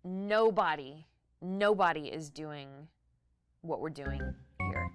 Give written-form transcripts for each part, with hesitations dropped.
nobody is doing what we're doing here.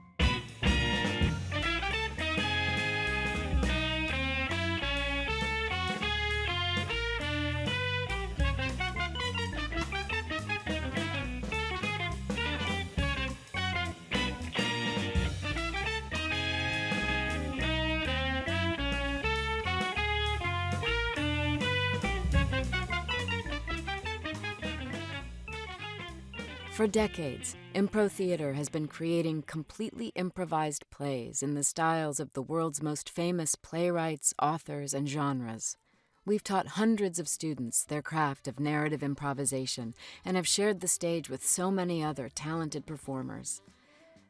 For decades, Impro theater has been creating completely improvised plays in the styles of the world's most famous playwrights, authors, and genres. We've taught hundreds of students their craft of narrative improvisation and have shared the stage with so many other talented performers.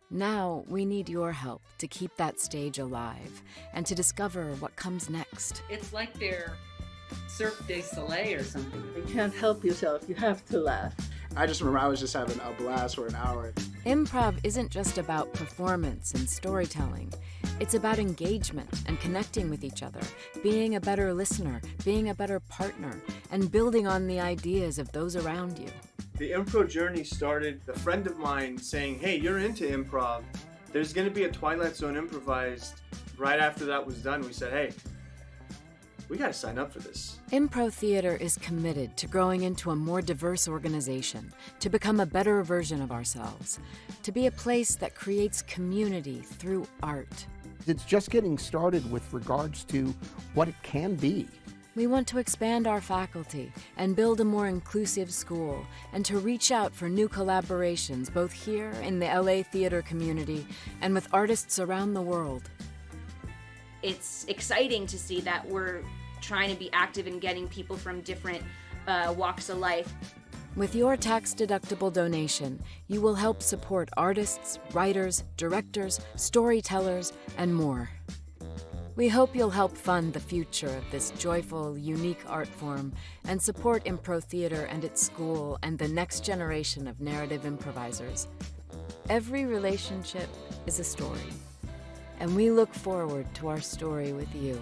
Now, we need your help to keep that stage alive and to discover what comes next. It's like they're Cirque du Soleil or something. You can't help yourself. You have to laugh. I just remember I was just having a blast for an hour. Improv isn't just about performance and storytelling. It's about engagement and connecting with each other, being a better listener, being a better partner, and building on the ideas of those around you. The Impro journey started a friend of mine saying, hey, you're into improv. There's going to be a Twilight Zone improvised. Right after that was done, we said, hey, we got to sign up for this. Impro theater is committed to growing into a more diverse organization, to become a better version of ourselves, to be a place that creates community through art. It's just getting started with regards to what it can be. We want to expand our faculty and build a more inclusive school, and to reach out for new collaborations both here in the LA theater community and with artists around the world. It's exciting to see that we're trying to be active in getting people from different walks of life. With your tax-deductible donation, you will help support artists, writers, directors, storytellers, and more. We hope you'll help fund the future of this joyful, unique art form and support Impro theater and its school and the next generation of narrative improvisers. Every relationship is a story, and we look forward to our story with you.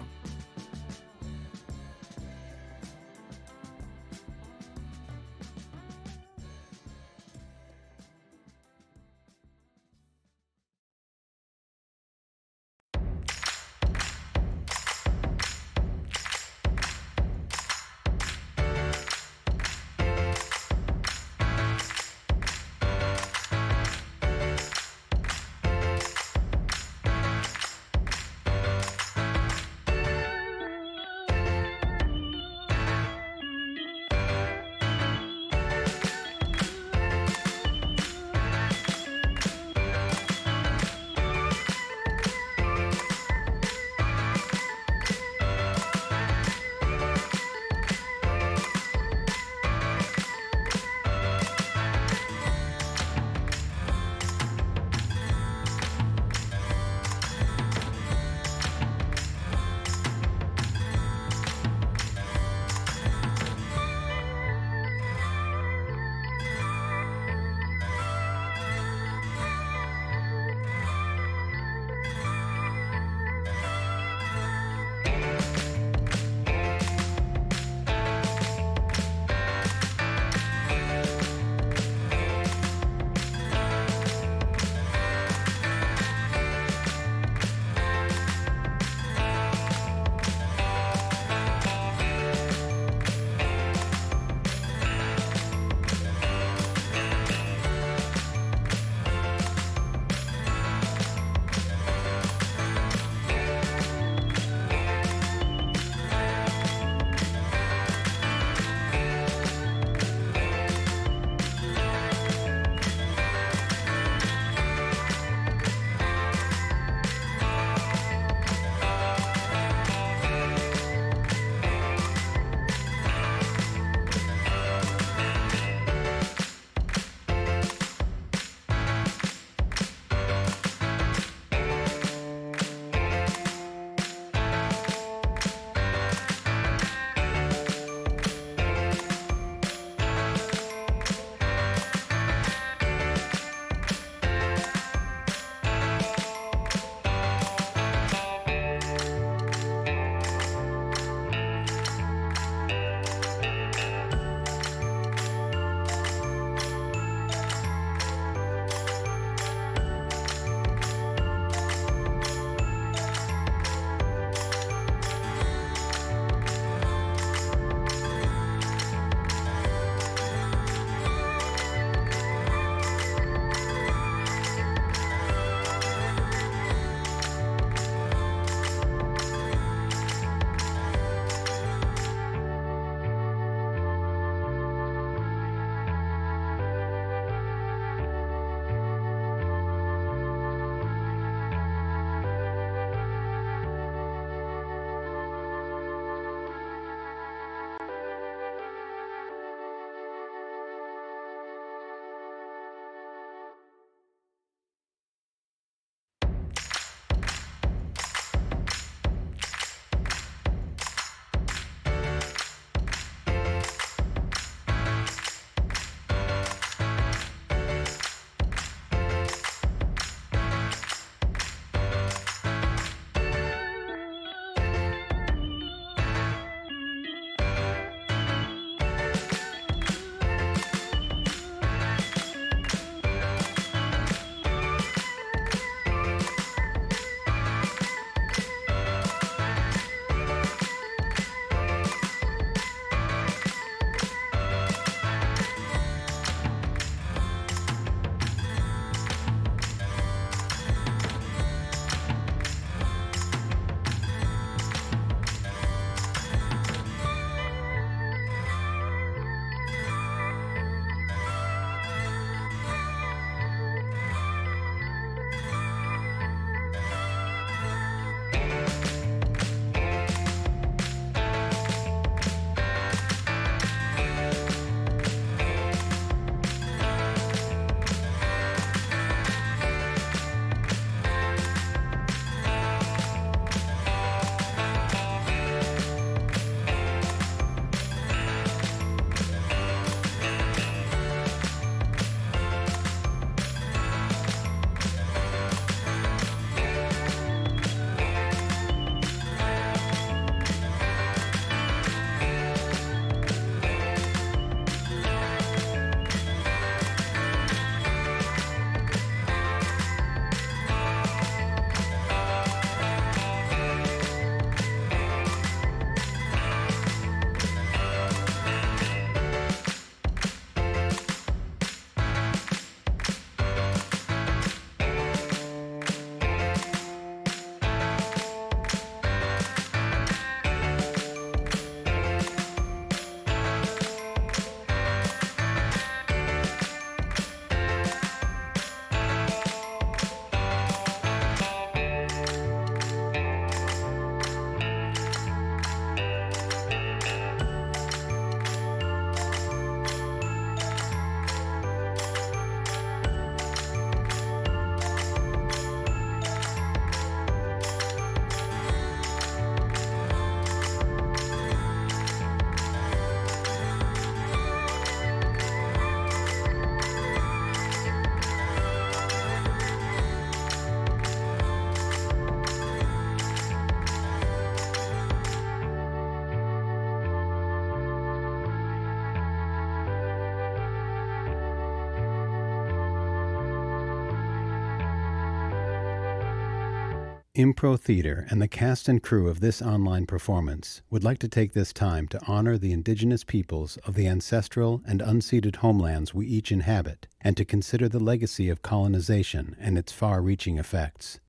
Impro Theater and the cast and crew of this online performance would like to take this time to honor the indigenous peoples of the ancestral and unceded homelands we each inhabit, and to consider the legacy of colonization and its far-reaching effects.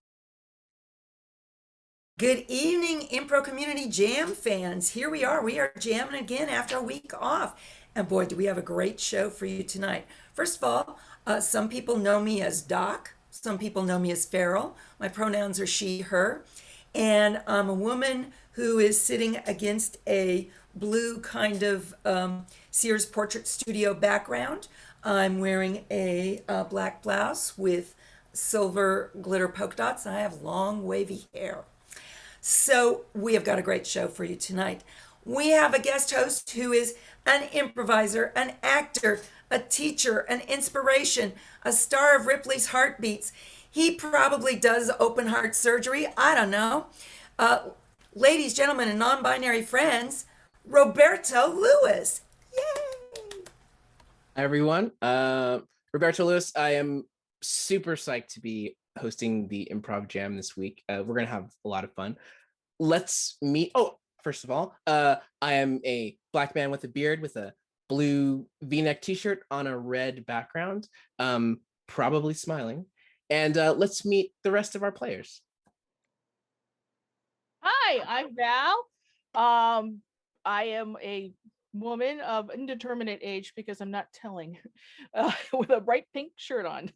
Good evening, Impro Community Jam fans. Here we are jamming again after a week off. And boy, do we have a great show for you tonight. First of all, some people know me as Doc. Some people know me as Faryl. My pronouns are she, her. And I'm a woman who is sitting against a blue kind of Sears Portrait Studio background. I'm wearing a black blouse with silver glitter polka dots, and I have long, wavy hair. So we have got a great show for you tonight. We have a guest host who is an improviser, an actor, a teacher, an inspiration, a star of Ripley's Heartbeats. He probably does open heart surgery. I don't know. Ladies, gentlemen, and non-binary friends, Roberto Lewis. Yay! Hi, everyone. Roberto Lewis. I am super psyched to be hosting the Improv Jam this week. We're going to have a lot of fun. Let's meet. Oh, first of all, I am a black man with a beard with a blue V-neck t-shirt on a red background, probably smiling. And let's meet the rest of our players. Hi, I'm Val. I am a woman of indeterminate age because I'm not telling, with a bright pink shirt on.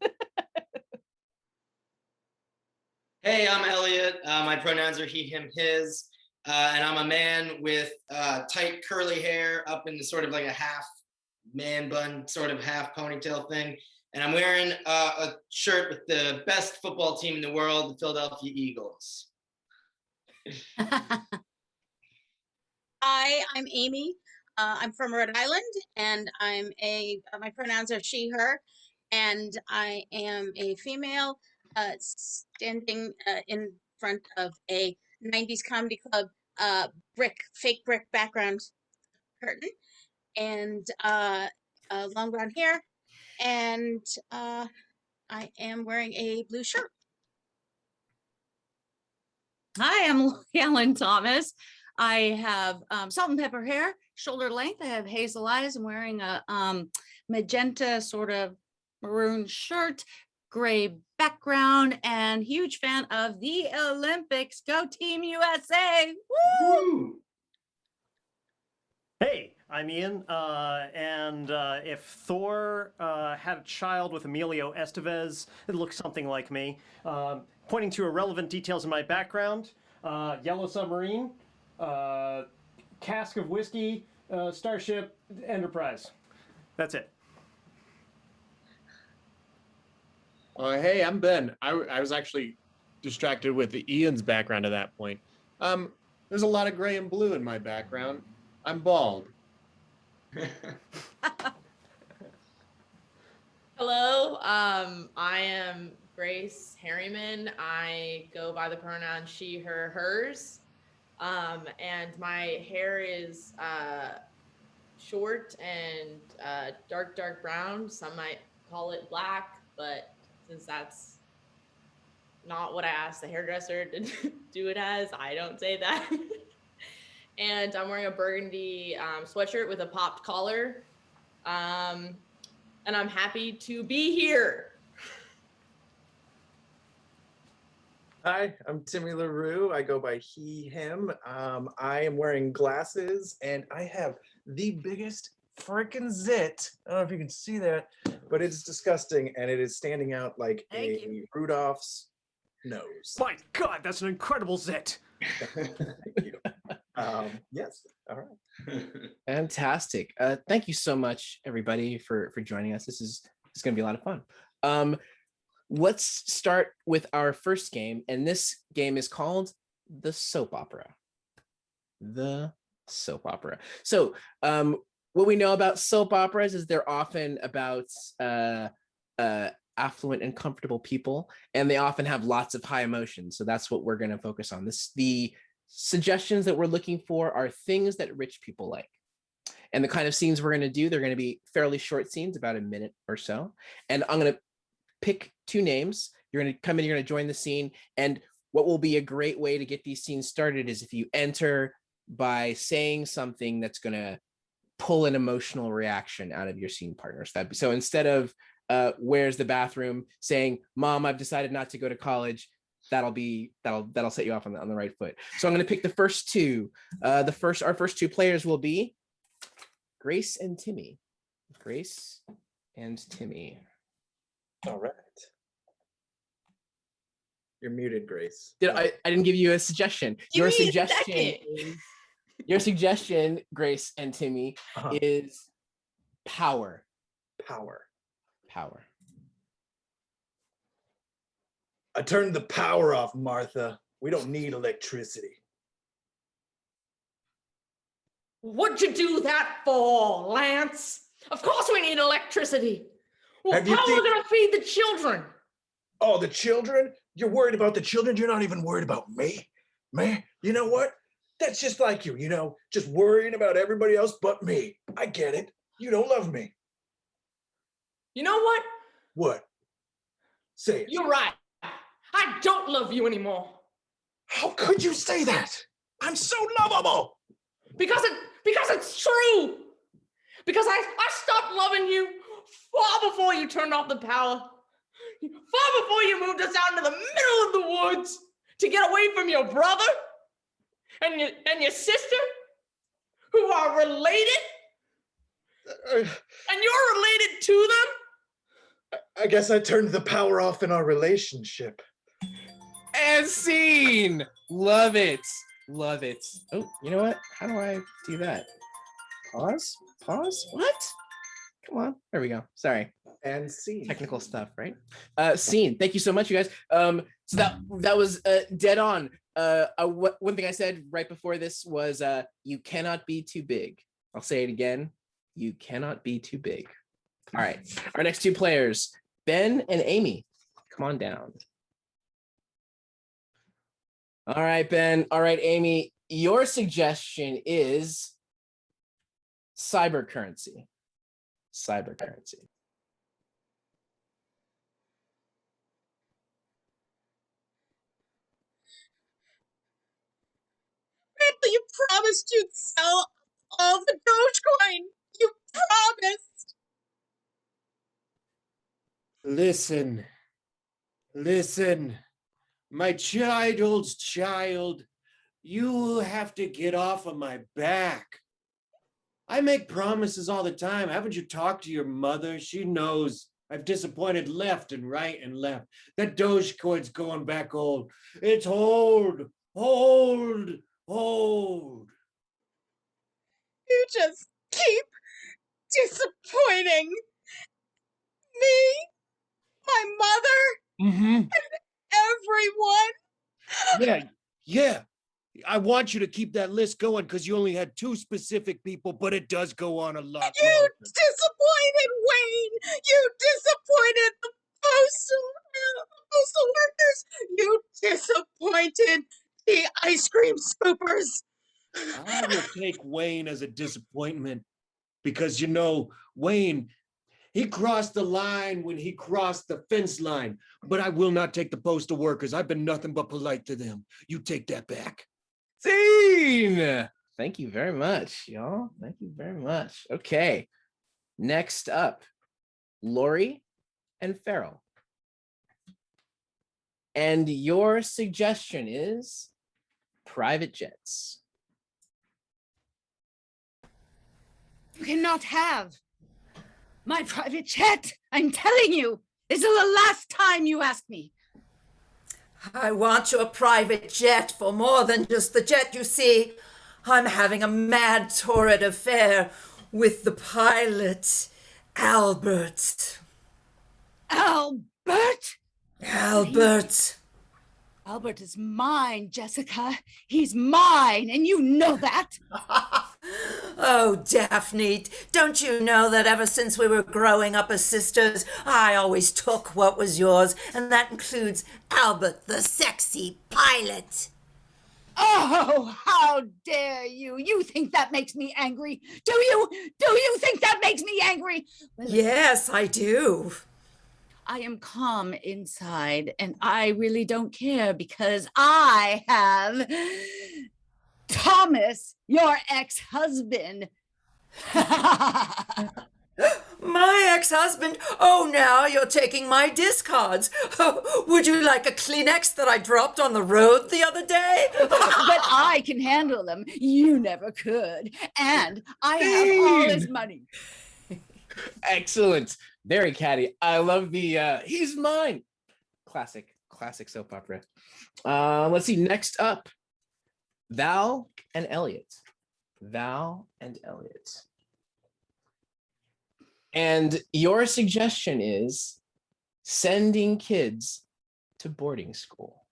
Hey, I'm Elliot. My pronouns are he, him, his. And I'm a man with tight curly hair up in sort of like a half man bun, sort of half ponytail thing. And I'm wearing a shirt with the best football team in the world, the Philadelphia Eagles. Hi, I'm Amy. I'm from Rhode Island, and my pronouns are she, her, and I am a female standing in front of a 90s comedy club fake brick background curtain, and long brown hair, and I am wearing a blue shirt. Hi, I'm Ellen Thomas. I have salt and pepper hair, shoulder length. I have hazel eyes. I'm wearing a magenta sort of maroon shirt, gray background, and huge fan of the Olympics. Go Team USA! Woo! Hey, I'm Ian, and if Thor had a child with Emilio Estevez, it looks something like me. Pointing to irrelevant details in my background, yellow submarine, cask of whiskey, Starship Enterprise. That's it. Hey, I'm Ben. I was actually distracted with the Ian's background at that point. There's a lot of gray and blue in my background. I'm bald. Hello, I am Grace Harriman. I go by the pronoun she, her, hers. And my hair is short and dark brown. Some might call it black, but since that's not what I asked the hairdresser to do it as, I don't say that. And I'm wearing a burgundy sweatshirt with a popped collar. And I'm happy to be here. Hi, I'm Timmy LaRue. I go by he, him. I am wearing glasses and I have the biggest freaking zit. I don't know if you can see that, but it's disgusting and it is standing out like a Rudolph's nose. My God, that's an incredible zit. Thank you. Yes. All right. Fantastic. Thank you so much, everybody, for joining us. This is going to be a lot of fun. Let's start with our first game, and this game is called the soap opera. The soap opera. So, what we know about soap operas is they're often about affluent and comfortable people, and they often have lots of high emotions. So that's what we're going to focus on. The suggestions that we're looking for are things that rich people like. And the kind of scenes we're going to do, they're going to be fairly short scenes, about a minute or so. And I'm going to pick two names. You're going to come in, you're going to join the scene, and what will be a great way to get these scenes started is if you enter by saying something that's going to pull an emotional reaction out of your scene partners. So instead of where's the bathroom, saying, Mom, I've decided not to go to college, that'll set you off on the right foot. So I'm going to pick the first two. Our first two players will be Grace and Timmy. Grace and Timmy. All right. You're muted, Grace. I didn't give you a suggestion. Your suggestion, Grace and Timmy, is power. Power. I turned the power off, Martha. We don't need electricity. What'd you do that for, Lance? Of course we need electricity. Well, Have you how are we gonna feed the children? Oh, the children? You're worried about the children? You're not even worried about me? Man, you know what? That's just like you, just worrying about everybody else but me. I get it. You don't love me. You know what? What? Say it. You're right. I don't love you anymore. How could you say that? I'm so lovable. Because it's true. Because I stopped loving you far before you turned off the power. Far before you moved us out into the middle of the woods to get away from your brother and your sister, who are related. And you're related to them. I guess I turned the power off in our relationship. And scene. Love it. Oh, you know what? How do I do that? Pause. What? Come on. There we go. Sorry. And scene. Technical stuff, right? Scene. Thank you so much, you guys. So that was dead on. One thing I said right before this was you cannot be too big. I'll say it again. You cannot be too big. All right. Our next two players, Ben and Amy. Come on down. All right, Ben. All right, Amy. Your suggestion is cybercurrency. You promised you'd sell all the Dogecoin. You promised. Listen, my child's child, you have to get off of my back. I make promises all the time. Haven't you talked to your mother? She knows I've disappointed left and right and left. That Dogecoin's going back old. It's old. You just keep disappointing me, my mother, and everyone. Yeah. I want you to keep that list going because you only had two specific people, but it does go on a lot. You disappointed Wayne. You disappointed the postal workers. You disappointed the ice cream scoopers. I will take Wayne as a disappointment because, Wayne, he crossed the line when he crossed the fence line, but I will not take the postal workers. I've been nothing but polite to them. You take that back. Scene. Thank you very much, y'all. Thank you very much. Okay. Next up, Lori and Faryl. And your suggestion is private jets. You cannot have my private jet. I'm telling you, this is the last time you ask me. I want your private jet for more than just the jet, you see. I'm having a mad, torrid affair with the pilot, Albert. Albert? Albert. Albert is mine, Jessica. He's mine, and you know that. Oh, Daphne, don't you know that ever since we were growing up as sisters, I always took what was yours, and that includes Albert, the sexy pilot. Oh, how dare you! You think that makes me angry? Do you think that makes me angry? Yes, I do. I am calm inside and I really don't care because I have Thomas, your ex-husband. My ex-husband? Oh, now you're taking my discards. Oh, would you like a Kleenex that I dropped on the road the other day? But I can handle them. You never could. And I have all his money. Excellent. Very catty. I love the he's mine. Classic soap opera. Let's see. Next up, Val and Elliot. Val and Elliot. And your suggestion is sending kids to boarding school.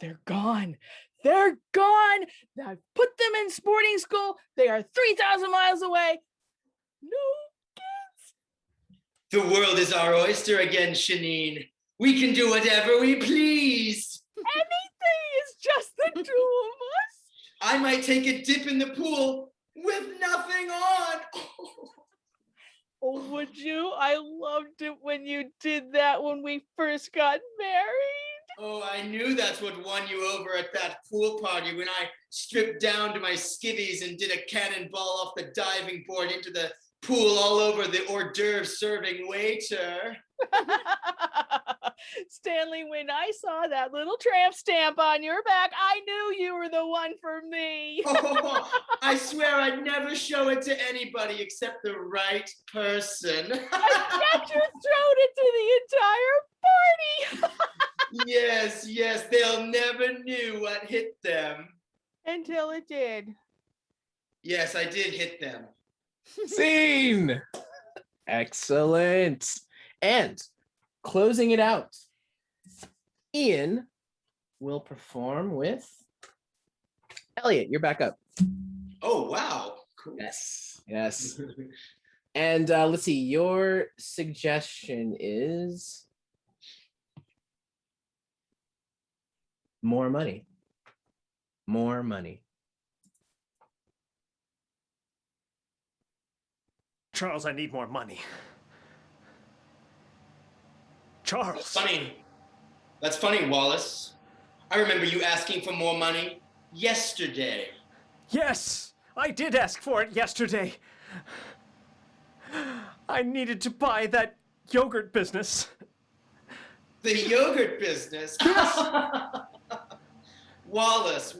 They're gone. They're gone. I put them in boarding school. They are 3,000 miles away. No kids. The world is our oyster again, Shanine. We can do whatever we please. Anything is just the two of us. I might take a dip in the pool with nothing on. Oh, would you? I loved it when you did that when we first got married. Oh, I knew that's what won you over at that pool party when I stripped down to my skivvies and did a cannonball off the diving board into the pool all over the hors d'oeuvre serving waiter. Stanley, when I saw that little tramp stamp on your back, I knew you were the one for me. Oh, I swear I'd never show it to anybody except the right person. I bet you thrown it to the entire party. Yes, they'll never knew what hit them. Until it did. Yes, I did hit them. Scene. Excellent. And closing it out, Ian will perform with Elliot. You're back up. Oh, wow. Cool. Yes. And let's see, your suggestion is more money. More money. Charles, I need more money. Charles. That's funny, Wallace. I remember you asking for more money yesterday. Yes, I did ask for it yesterday. I needed to buy that yogurt business. The yogurt business? Wallace.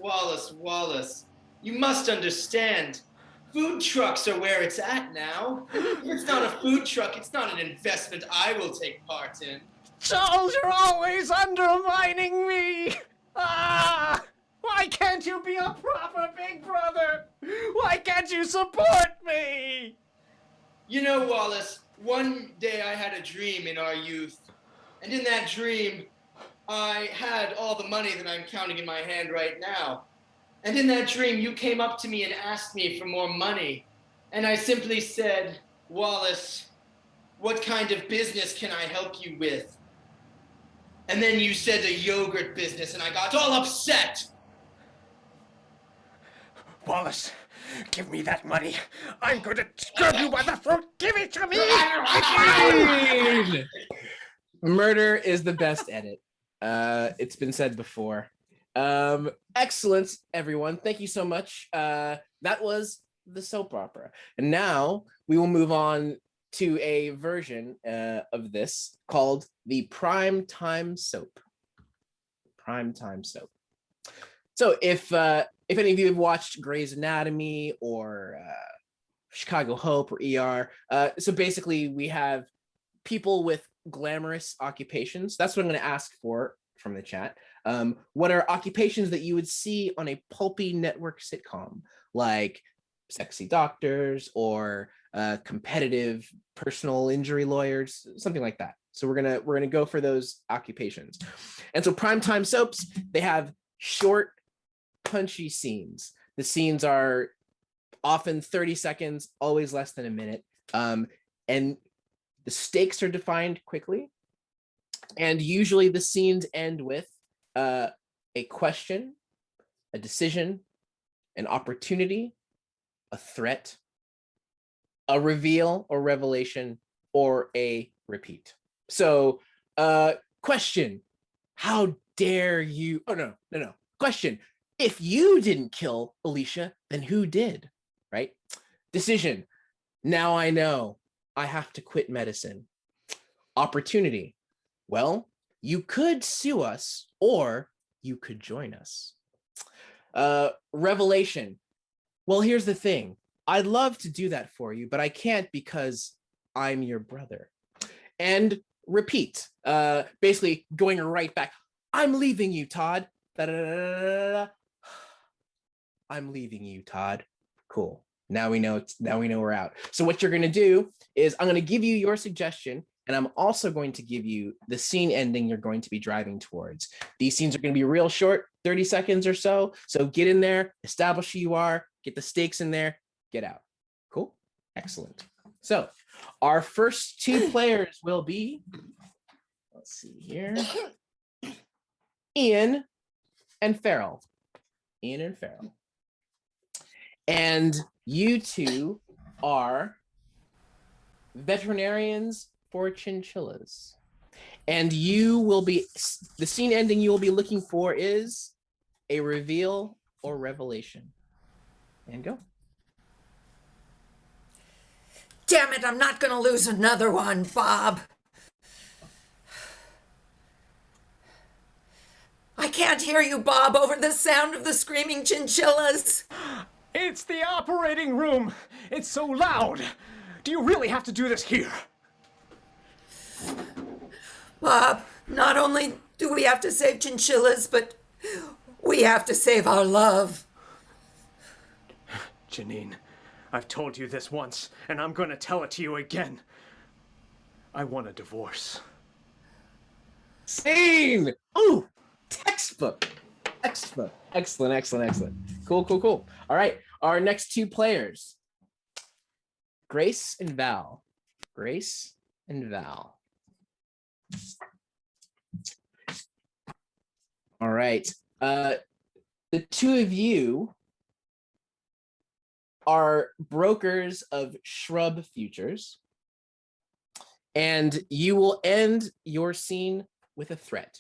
You must understand. Food trucks are where it's at now. If it's not a food truck, it's not an investment I will take part in. Charles, you're always undermining me! Why can't you be a proper big brother? Why can't you support me? You know, Wallace, one day I had a dream in our youth. And in that dream, I had all the money that I'm counting in my hand right now. And in that dream, you came up to me and asked me for more money. And I simply said, Wallace, what kind of business can I help you with? And then you said a yogurt business, and I got all upset. Wallace, give me that money. I'm going to grab you by the throat. Give it to me! Murder is the best edit. It's been said before. Excellent, everyone. Thank you so much. That was the soap opera. And now we will move on to a version of this called the Prime Time Soap. Prime Time Soap. So if any of you have watched Grey's Anatomy or Chicago Hope or ER, so basically we have people with glamorous occupations. That's what I'm going to ask for from the chat. What are occupations that you would see on a pulpy network sitcom, like sexy doctors or competitive personal injury lawyers, something like that? So we're gonna go for those occupations. And so primetime soaps, they have short, punchy scenes. The scenes are often 30 seconds, always less than a minute. And the stakes are defined quickly. And usually the scenes end with a question, a decision, an opportunity, a threat, a reveal or revelation, or a repeat. So, question, how dare you? Oh, no. Question, if you didn't kill Alicia, then who did? Right? Decision, now I know I have to quit medicine. Opportunity, well, you could sue us or you could join us. Revelation, well, here's the thing. I'd love to do that for you, but I can't because I'm your brother. And repeat, basically going right back. I'm leaving you, Todd. Da-da-da-da-da-da. I'm leaving you, Todd. Cool. Now we know we're out. So what you're going to do is I'm going to give you your suggestion, and I'm also going to give you the scene ending you're going to be driving towards. These scenes are going to be real short, 30 seconds or so. So get in there, establish who you are, get the stakes in there, get out. Cool? Excellent. So our first two players will be, let's see here, Ian and Faryl. Ian and Faryl. And you two are veterinarians for chinchillas. And you will be, the scene ending you will be looking for is a reveal or revelation. And go. Damn it, I'm not going to lose another one, Bob. I can't hear you, Bob, over the sound of the screaming chinchillas. It's the operating room. It's so loud. Do you really have to do this here? Bob, not only do we have to save chinchillas, but we have to save our love. Janine, I've told you this once, and I'm going to tell it to you again. I want a divorce. Scene! Ooh, textbook. Excellent. Cool. All right, our next two players, Grace and Val. All right, the two of you are brokers of shrub futures, and you will end your scene with a threat.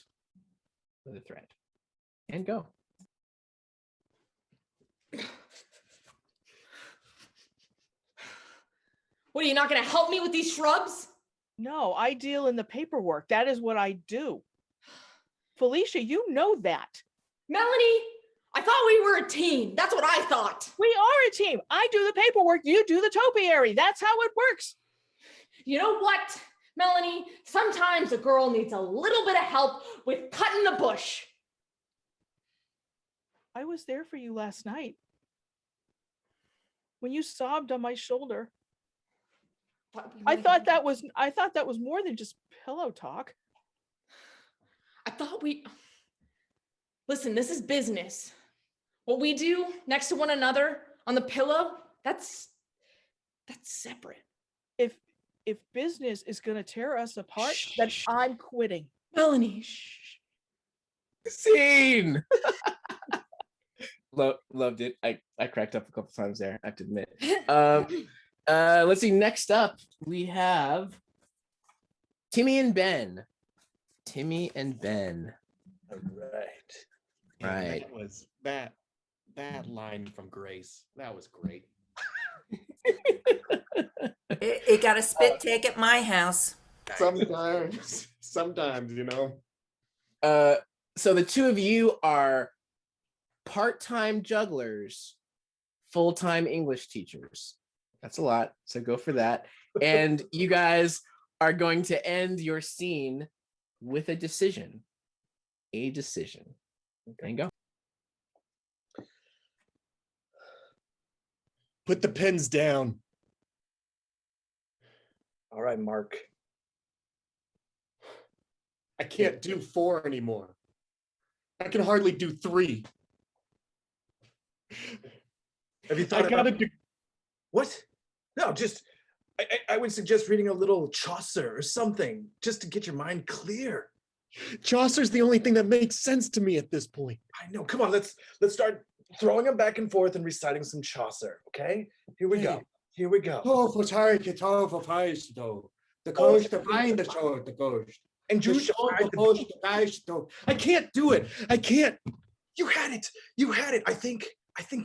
And go. What, are you not going to help me with these shrubs? No, I deal in the paperwork. That is what I do. Felicia, you know that. Melanie, I thought we were a team. That's what I thought. We are a team. I do the paperwork. You do the topiary. That's how it works. You know what, Melanie? Sometimes a girl needs a little bit of help with cutting the bush. I was there for you last night. When you sobbed on my shoulder. I thought that was more than just pillow talk. I thought listen, this is business. What we do next to one another on the pillow, that's separate. If business is going to tear us apart, then I'm quitting. Melanie, shh. Scene. Loved it. I cracked up a couple times there, I have to admit. Let's see. Next up, we have Timmy and Ben. All right. Right. That was that line from Grace. That was great. It got a spit take at my house. Sometimes, you know. So the two of you are part-time jugglers, full-time English teachers. That's a lot, so go for that. And you guys are going to end your scene with a decision. And go. Put the pens down. All right, Mark. I can't do 4 anymore. I can hardly do 3. Have you thought about it? What? No, just I would suggest reading a little Chaucer or something, just to get your mind clear. Chaucer's the only thing that makes sense to me at this point. I know. Come on, let's start throwing them back and forth and reciting some Chaucer. Okay, here we go. Here we go. Tofu target, tofu paisto. The coast, the find the show, the coast. And The just show, the coast, the paisto. I can't do it. I can't. You had it. You had it. I think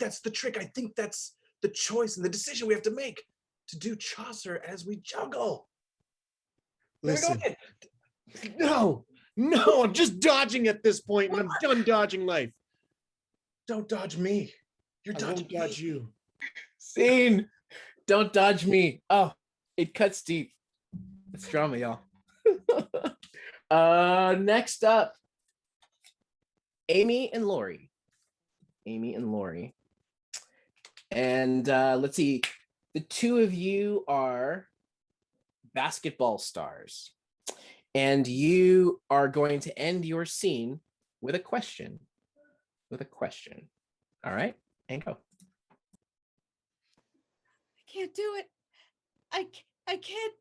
that's the trick. I think that's the choice and the decision we have to make to do Chaucer as we juggle. Listen. No, I'm just dodging at this point, and I'm done dodging life. Don't dodge me. You're dodging me. Dodge you. Scene. Don't dodge me. Oh, it cuts deep. It's drama, y'all. Next up, Amy and Lori. And let's see. The two of you are basketball stars. And you are going to end your scene with a question. All right, and go. I can't do it. I can't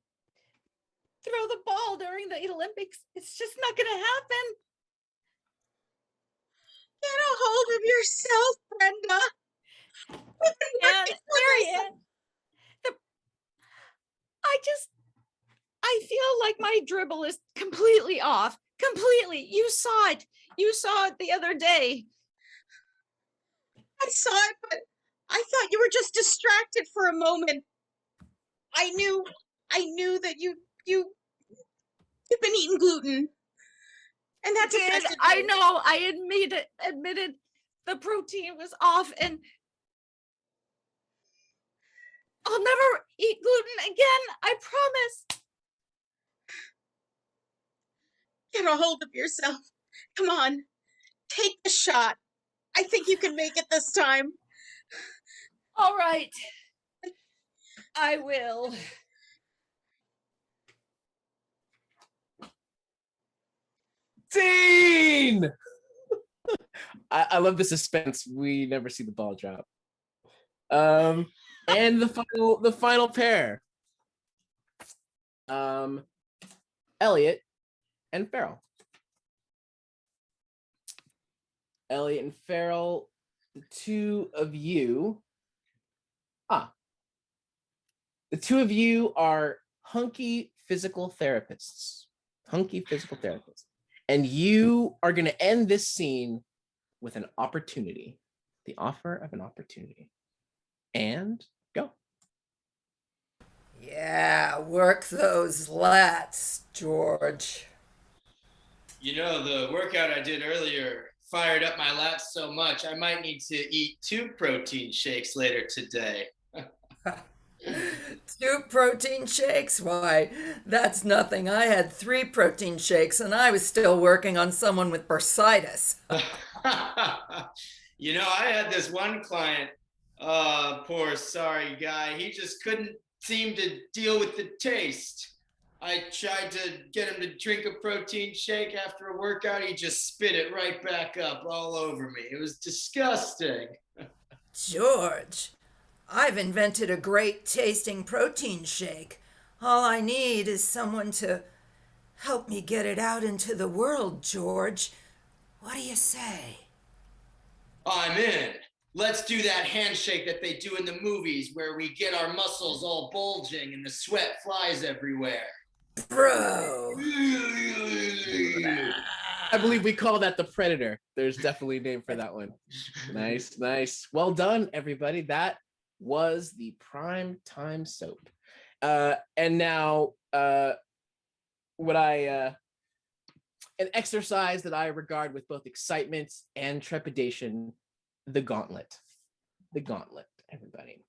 throw the ball during the Olympics. It's just not gonna happen. Get a hold of yourself, Brenda. And Marianne, I feel like my dribble is completely off. Completely. You saw it. You saw it the other day. I saw it, but I thought you were just distracted for a moment. I knew that you've been eating gluten. And that's I know. I admitted the protein was off, and I'll never eat gluten again. I promise. Get a hold of yourself. Come on. Take the shot. I think you can make it this time. All right. I will. Scene. I love the suspense. We never see the ball drop. And the final pair. Elliot and Faryl. Elliot and Faryl, the two of you are hunky physical therapists. And you are going to end this scene with an opportunity, the offer of an opportunity. And go. Yeah, work those lats, George. You know, the workout I did earlier fired up my lats so much, I might need to eat 2 protein shakes later today. 2 protein shakes? Why, that's nothing. I had 3 protein shakes and I was still working on someone with bursitis. You know, I had this one client, poor sorry guy, he just couldn't seem to deal with the taste. I tried to get him to drink a protein shake after a workout, he just spit it right back up all over me. It was disgusting. George, I've invented a great tasting protein shake. All I need is someone to help me get it out into the world, George. What do you say? I'm in. Let's do that handshake that they do in the movies where we get our muscles all bulging and the sweat flies everywhere. Bro. I believe we call that the Predator. There's definitely a name for that one. Nice. Well done, everybody. That was the prime time soap. And now an exercise that I regard with both excitement and trepidation, the gauntlet. The gauntlet, everybody.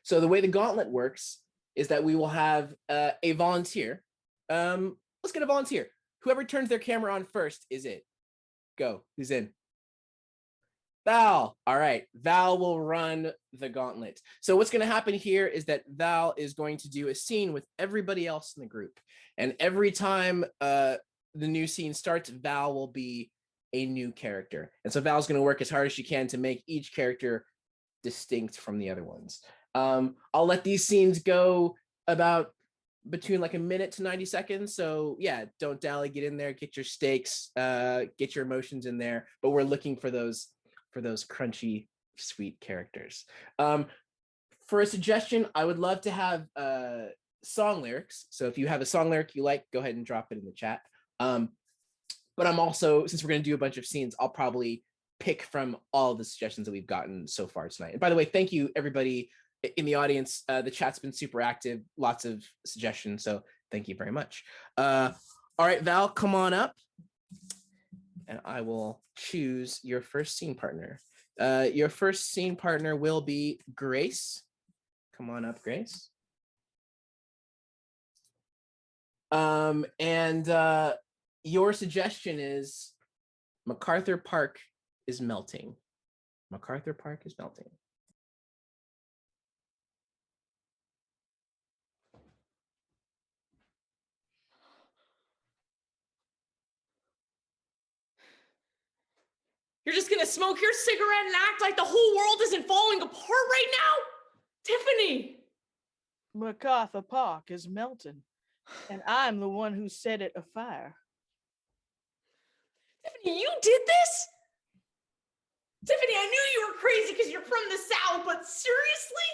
So the way the gauntlet works is that we will have a volunteer. Let's get a volunteer. Whoever turns their camera on first is it. Go. Who's in? Val. All right. Val will run the gauntlet. So what's going to happen here is that Val is going to do a scene with everybody else in the group. And every time the new scene starts, Val will be a new character. And so Val's going to work as hard as she can to make each character distinct from the other ones. I'll let these scenes go about between like a minute to 90 seconds. So yeah, don't dally, get in there, get your stakes, get your emotions in there. But we're looking for those crunchy, sweet characters. For a suggestion, I would love to have song lyrics. So if you have a song lyric you like, go ahead and drop it in the chat. But I'm also, since we're going to do a bunch of scenes, I'll probably pick from all the suggestions that we've gotten so far tonight. And by the way, thank you everybody in the audience. The chat's been super active, lots of suggestions. So thank you very much. All right, Val, come on up and I will choose your first scene partner. Your first scene partner will be Grace. Come on up, Grace. And your suggestion is MacArthur Park is melting. MacArthur Park is melting. You're just gonna smoke your cigarette and act like the whole world isn't falling apart right now? Tiffany! MacArthur Park is melting, and I'm the one who set it afire. Tiffany, you did this? Tiffany, I knew you were crazy because you're from the South, but seriously?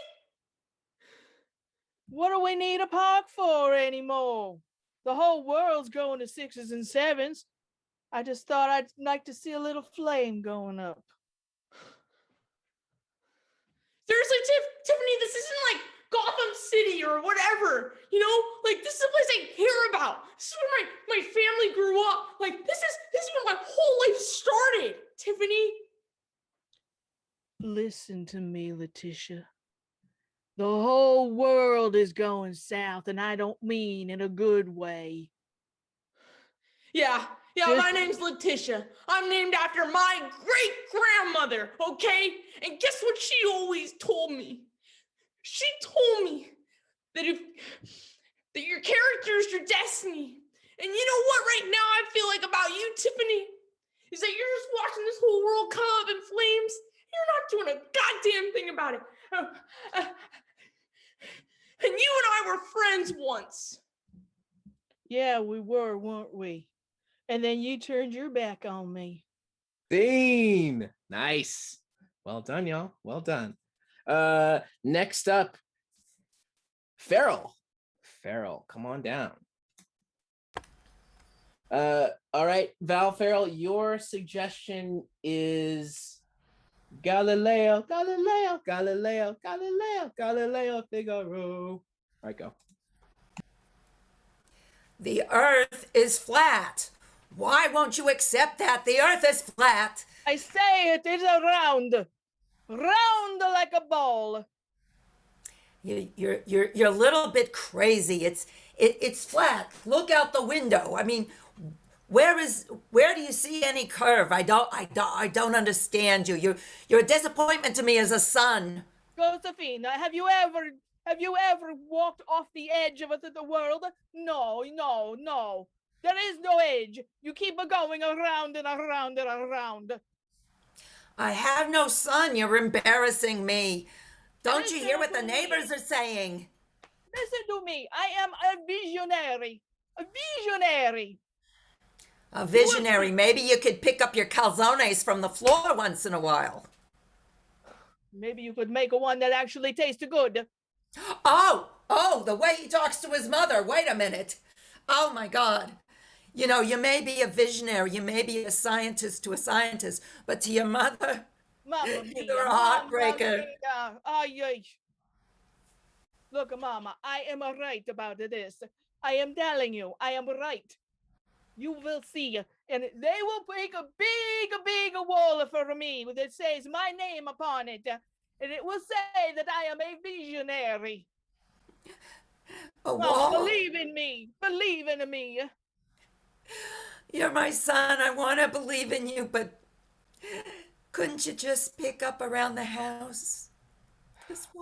What do we need a park for anymore? The whole world's going to 6s and 7s. I just thought I'd like to see a little flame going up. Seriously, Tiffany, this isn't like Gotham City or whatever, you know? Like, this is a place I care about. This is where my family grew up. Like, this is where my whole life started, Tiffany. Listen to me, Letitia. The whole world is going south, and I don't mean in a good way. Yeah, my name's Letitia. I'm named after my great-grandmother, okay? And guess what she always told me? She told me that your character is your destiny. And you know what right now I feel like about you, Tiffany? Is that you're just watching this whole world come up in flames. You're not doing a goddamn thing about it. And you and I were friends once. Yeah, we were, weren't we? And then you turned your back on me. Scene. Nice. Well done, y'all. Well done. Next up, Faryl. Faryl, come on down. All right, Val, Faryl, your suggestion is Galileo, Galileo, Galileo, Galileo, Galileo, Figaro. All right, go. The earth is flat. Why won't you accept that? The earth is flat. I say it is a round like a ball. You're a little bit crazy. It's flat. Look out the window. I mean, where do you see any curve? I don't understand you. You're a disappointment to me as a son. Josephine, have you ever walked off the edge of the world? No. There is no edge. You keep going around and around and around. I have no son. You're embarrassing me. Don't you hear what the neighbors are saying? Listen to me. I am a visionary. A visionary. A visionary. Maybe you could pick up your calzones from the floor once in a while. Maybe you could make one that actually tastes good. Oh, the way he talks to his mother. Wait a minute. Oh my God. You know, you may be a visionary, you may be a scientist to a scientist, but to your mother, you're a heartbreaker. Look, Mama, I am right about this. I am telling you, I am right. You will see, and they will make a big wall for me that says my name upon it, and it will say that I am a visionary. A wall? Believe in me. Believe in me. You're my son. I want to believe in you, but couldn't you just pick up around the house?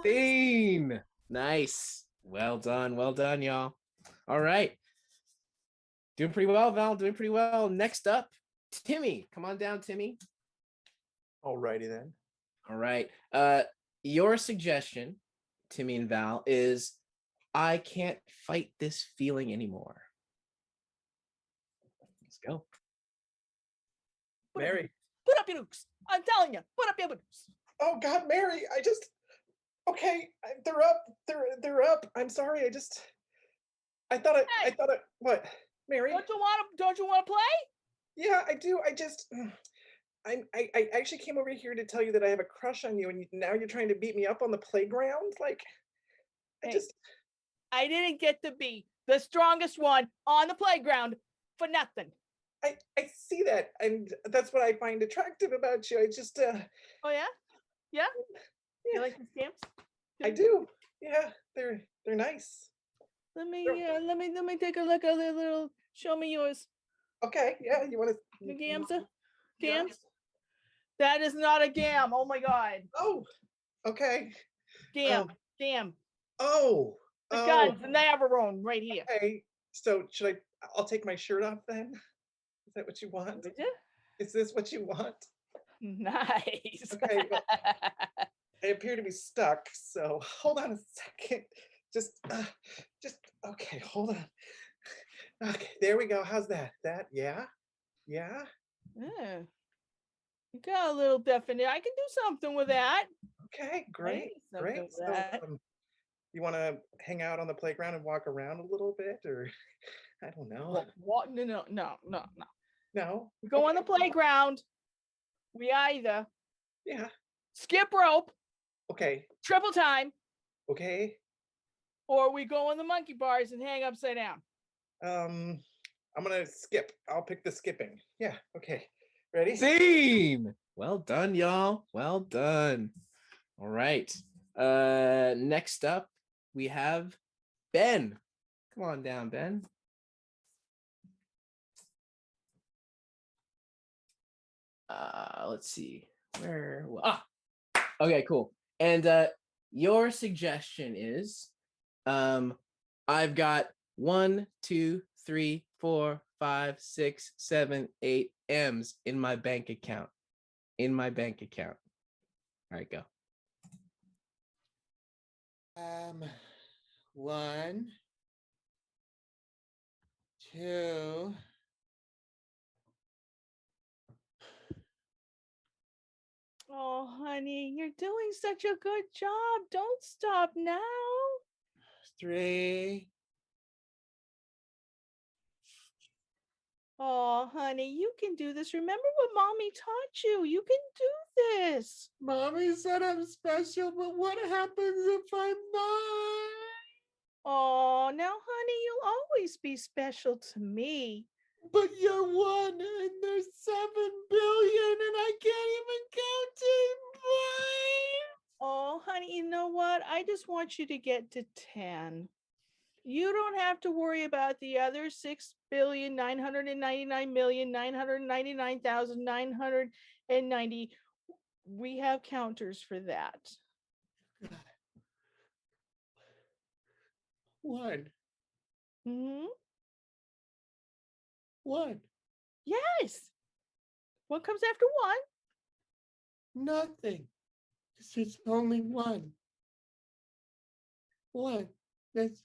Scene. Nice. Well done, y'all. All right. Doing pretty well, Val. Doing pretty well. Next up, Timmy. Come on down, Timmy. Alrighty then. All right. Your suggestion, Timmy and Val, is I can't fight this feeling anymore. Let's go. Mary. Put up your nukes. I'm telling you, put up your nukes. Oh God, Mary, I just Okay, they're up. They're up. I'm sorry. I thought what, Mary? Don't you want to play? Yeah, I do. I actually came over here to tell you that I have a crush on you, and now you're trying to beat me up on the playground. Like, I didn't get to be the strongest one on the playground for nothing. I see that, and that's what I find attractive about you. Oh yeah, yeah. You like the stamps? I do. Yeah, they're nice. Let me take a look at the little. Show me yours. Okay. Yeah. You want to? The gams. That is not a gam. Oh my god. Oh. Okay. Gam. Oh. The guns, the Navarone, right here. Okay. So I'll take my shirt off then. Is that what you want? Is this what you want? Nice. Okay. Well, I appear to be stuck. So hold on a second. Just okay. Hold on. Okay. There we go. How's that? Yeah. Yeah. You got a little definite. I can do something with that. Okay. Great. So, you want to hang out on the playground and walk around a little bit, or I don't know. What? No. No. We go on the playground. We either skip rope. Okay. Triple time. Okay. Or we go on the monkey bars and hang upside down. I'm gonna skip. I'll pick the skipping. Yeah. Okay. Ready? Team. Well done, y'all. Well done. All right. Next up, we have Ben. Come on down, Ben. Let's see. Okay, cool. And your suggestion is I've got 1, 2, 3, 4, 5, 6, 7, 8 M's in my bank account. All right, go. 1, 2. Oh, honey, you're doing such a good job. Don't stop now. 3. Oh, honey, you can do this. Remember what mommy taught you. You can do this. Mommy said I'm special, but what happens if I'm not? Oh, now, honey, you'll always be special to me. But you're 1 and there's 7 billion and I can't even count to 5. Oh, honey, you know what? I just want you to get to 10. You don't have to worry about the other 6,999,999,990. We have counters for that. 1. Mm-hmm. 1. Yes. What comes after 1? Nothing. It's only 1. 1. That's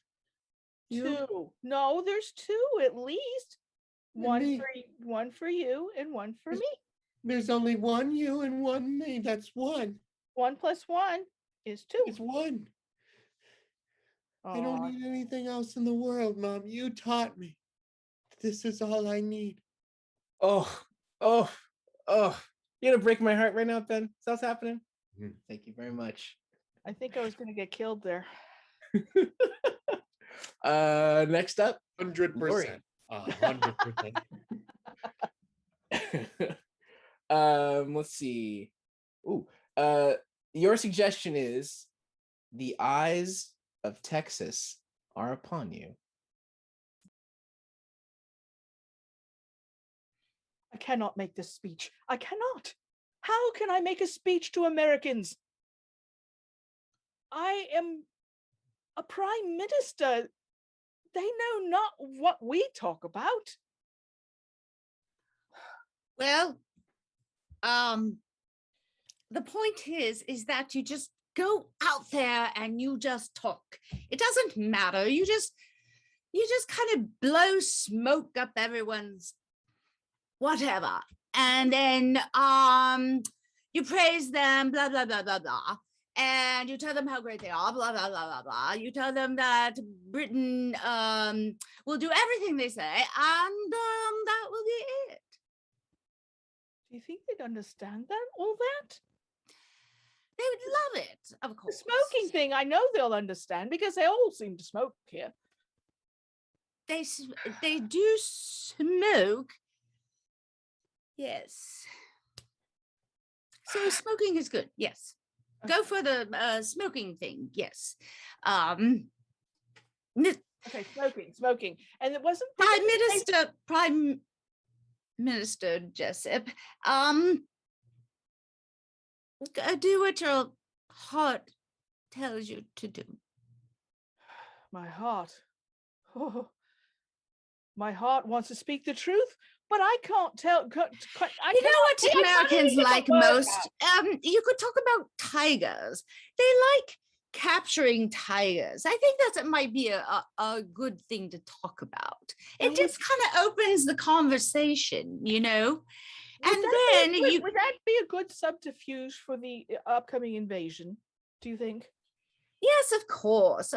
you. 2. No, there's 2 at least. One for you and 1 for me. There's only 1 you and 1 me. That's 1. 1 plus 1 is 2. It's 1. I don't need anything else in the world, Mom. You taught me. This is all I need. Oh. You're gonna break my heart right now, Ben. Is that what's happening? Thank you very much. I think I was gonna get killed there. Next up, 100%. 100%. Let's see. Your suggestion is the eyes of Texas are upon you. I cannot make this speech. I cannot. How can I make a speech to Americans? I am a prime minister. They know not what we talk about. Well, the point is that you just go out there and you just talk. It doesn't matter. You just kind of blow smoke up everyone's whatever. And then you praise them, blah, blah, blah, blah, blah. and you tell them how great they are, blah, blah, blah, blah, blah. You tell them that Britain will do everything they say, and that will be it. Do you think they'd understand that, all that? They would love it, of course. The smoking thing, I know they'll understand because they all seem to smoke here. They do smoke. Yes. So smoking is good. Yes. Go for the smoking thing. Yes. Okay, smoking. And it wasn't Prime Minister Jessup. Do what your heart tells you to do. My heart. Oh, my heart wants to speak the truth, but I can't tell. You know what Americans like most? You could talk about tigers. They like capturing tigers. I think that might be a good thing to talk about. It just kind of opens the conversation, you know? And then would that be a good subterfuge for the upcoming invasion, do you think? Yes, of course,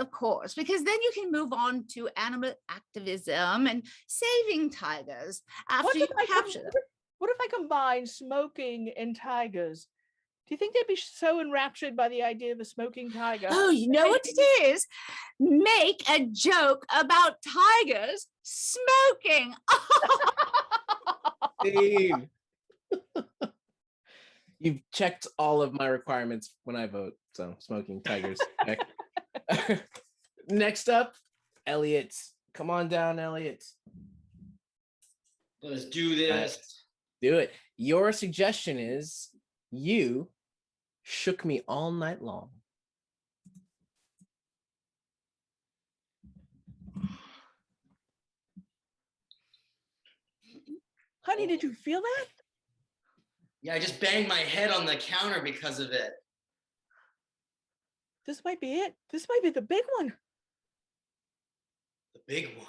because then you can move on to animal activism and saving tigers after you capture them. What if I combine smoking and tigers? Do you think they'd be so enraptured by the idea of a smoking tiger? Oh, you know what it is? Make a joke about tigers smoking. Dean. You've checked all of my requirements when I vote, so smoking tigers. Next up, Elliot. Come on down, Elliot. Let's do this. Do it. Your suggestion is you shook me all night long. Honey, did you feel that? Yeah, I just banged my head on the counter because of it. This might be it. This might be the big one. The big one.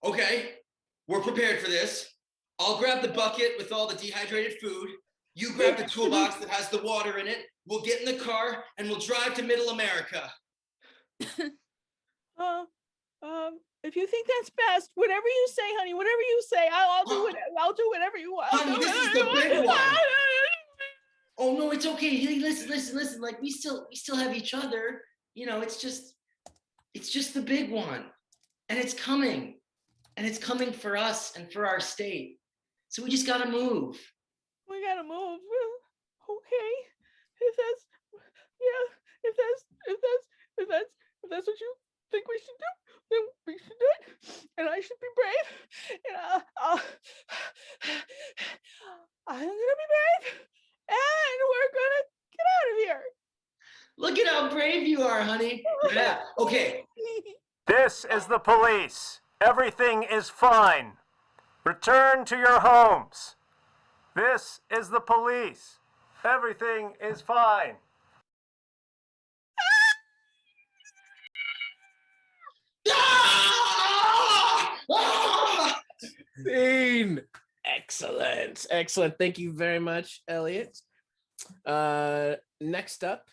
Okay, we're prepared for this. I'll grab the bucket with all the dehydrated food. You grab the toolbox that has the water in it. We'll get in the car and we'll drive to Middle America. If you think that's best, whatever you say, honey, whatever you say, I'll do it. I'll do whatever you want. Honey, this is the big one. Oh no, it's okay. Hey, listen. Like we still have each other. You know, it's just the big one, and it's coming for us and for our state. So we just gotta move. We gotta move. Okay, if that's what you think we should do, then we should do it, and I should be brave, and I'm gonna be brave, and we're gonna get out of here. Look at how brave you are, honey. Yeah. Okay. This is the police. Everything is fine. Return to your homes. This is the police. Everything is fine. Scene. Excellent. Thank you very much, Elliot. Next up,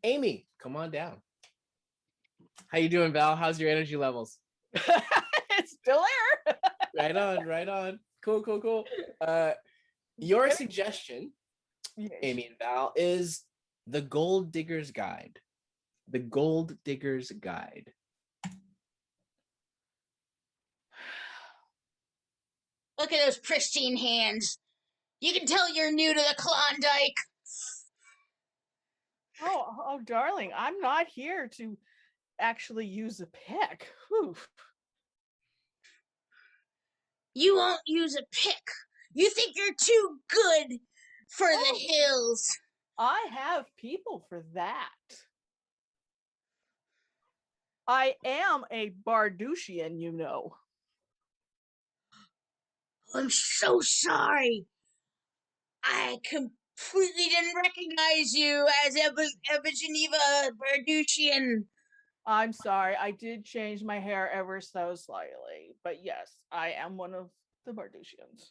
Amy, come on down. How you doing, Val? How's your energy levels? It's still there. Right on. Cool. Your suggestion, Amy and Val, is The Gold Digger's Guide. The Gold Digger's Guide. Look at those pristine hands. You can tell you're new to the Klondike. Oh, darling, I'm not here to actually use a pick. Whew. You won't use a pick. You think you're too good for the hills. I have people for that. I am a Bardushian, you know. I'm so sorry. I completely didn't recognize you as Geneva Bardushian. I'm sorry, I did change my hair ever so slightly, but yes, I am one of the Bardushians.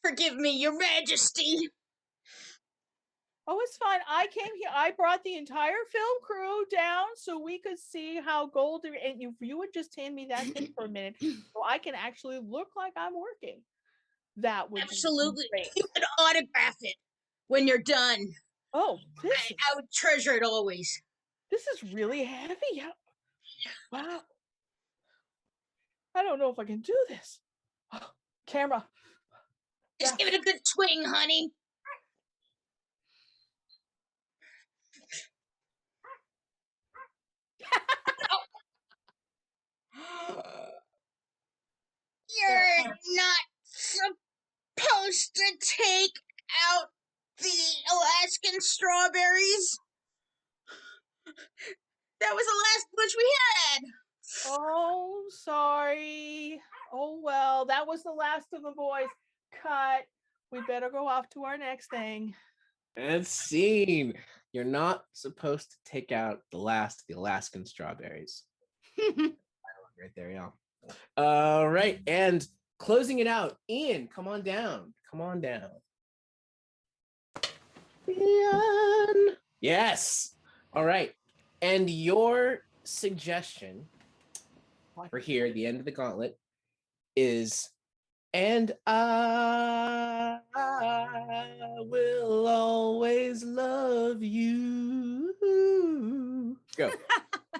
Forgive me, Your Majesty. Oh, it's fine. I came here. I brought the entire film crew down so we could see how golden. And if you would just hand me that thing for a minute, so I can actually look like I'm working, that would Absolutely. be great. You can autograph it when you're done. Oh, I would treasure it always. This is really heavy. Wow. I don't know if I can do this. Camera. Just give it a good swing, honey. You're not supposed to take out the Alaskan strawberries. That was the last bunch we had. Oh, sorry. Oh, well, that was the last of the boys. Cut. We better go off to our next thing. And scene. You're not supposed to take out the last of the Alaskan strawberries. Right there, yeah. All right, and closing it out, Ian, come on down. Come on down. Ian. Yes. All right. And your suggestion for here at the end of the gauntlet is, and I will always love you. Go.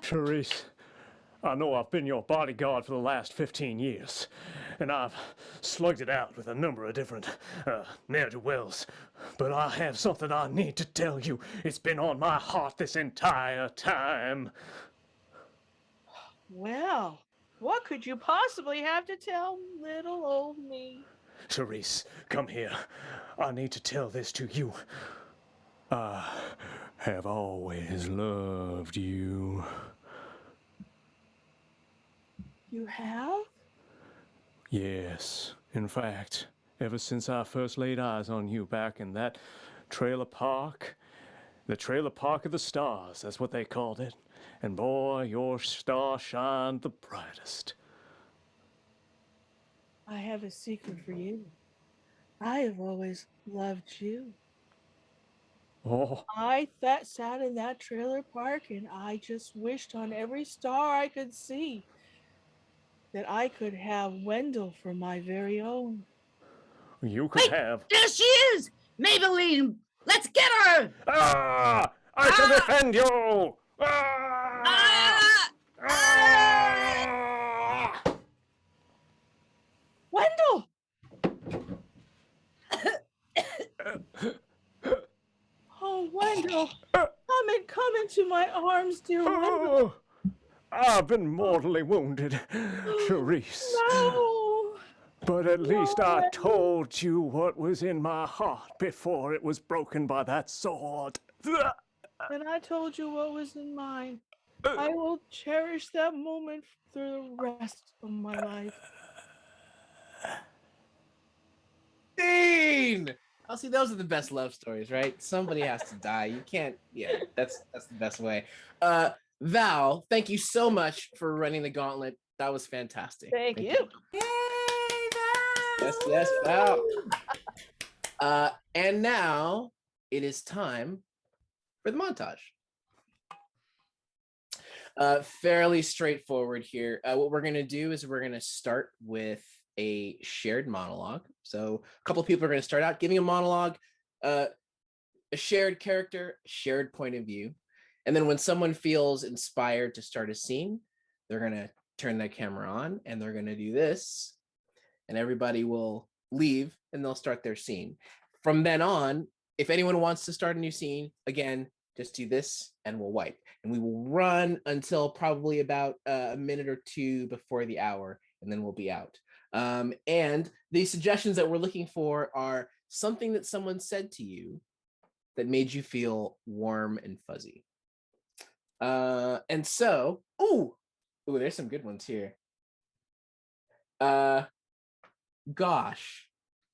Therese, I know I've been your bodyguard for the last 15 years, and I've slugged it out with a number of different ne'er-do-wells, but I have something I need to tell you. It's been on my heart this entire time. Well, what could you possibly have to tell little old me? Therese, come here. I need to tell this to you. I have always loved you. You have? Yes, in fact, ever since I first laid eyes on you back in that trailer park, the trailer park of the stars, that's what they called it. And boy, your star shined the brightest. I have a secret for you. I have always loved you. Oh, I sat in that trailer park and I just wished on every star I could see that I could have Wendell for my very own. you could have. There she is! Maybelline! Let's get her! Ah! I shall defend you! Wendell! Oh, Wendell! Come into my arms, dear Wendell. I've been mortally wounded, Therese. No! But at least I Wendell. told you what was in my heart before it was broken by that sword. And I told you what was in mine. I will cherish that moment through the rest of my life. Dean! I'll see, those are the best love stories, right? Somebody has to die. You can't, yeah, that's the best way. Val, thank you so much for running the gauntlet. That was fantastic. Thank you. Yes, Val. And now it is time for the montage. Fairly straightforward here. What we're going to do is we're going to start with a shared monologue. So a couple of people are going to start out giving a monologue, a shared character, shared point of view. And then when someone feels inspired to start a scene, they're going to turn their camera on and they're going to do this. And everybody will leave and they'll start their scene. From then on, if anyone wants to start a new scene, again, just do this and we'll wipe. And we will run until probably about a minute or two before the hour, and then we'll be out. And the suggestions that we're looking for are something that someone said to you that made you feel warm and fuzzy. And so, ooh, there's some good ones here. Gosh,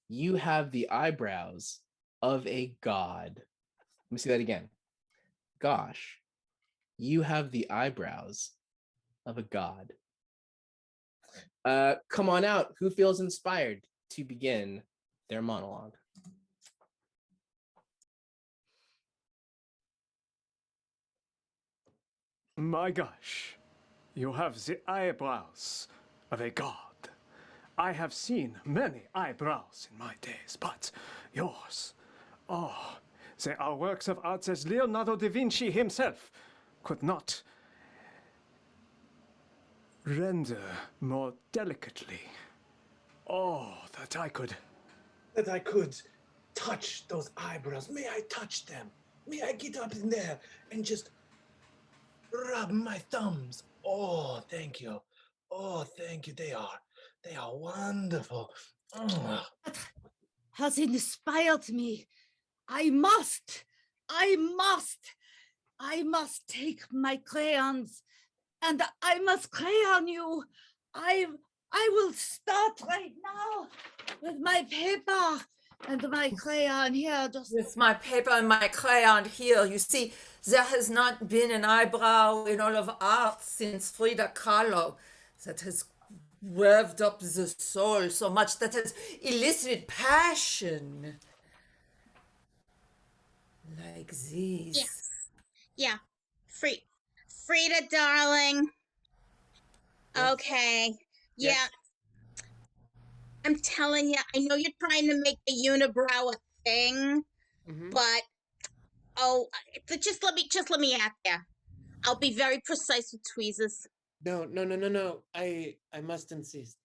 you have the eyebrows of a god. Let me see that again. Gosh, you have the eyebrows of a god. Come on out. Who feels inspired to begin their monologue? My gosh, you have the eyebrows of a god. I have seen many eyebrows in my days, but yours, oh, they are works of art as Leonardo da Vinci himself could not render more delicately. Oh, that I could touch those eyebrows. May I touch them? May I get up in there and just rub my thumbs? Oh, thank you. Oh, thank you. They are wonderful. Has inspired me. I must take my crayons and I must crayon you. I will start right now with my paper and my crayon here. Just with my paper and my crayon here. You see, there has not been an eyebrow in all of art since Frida Kahlo that has revved up the soul so much, that has elicited passion like these. Yeah. Frida, darling. Okay. Yeah. Yes. I'm telling you, I know you're trying to make the unibrow a thing, but just let me at there. I'll be very precise with tweezers. No. I must insist.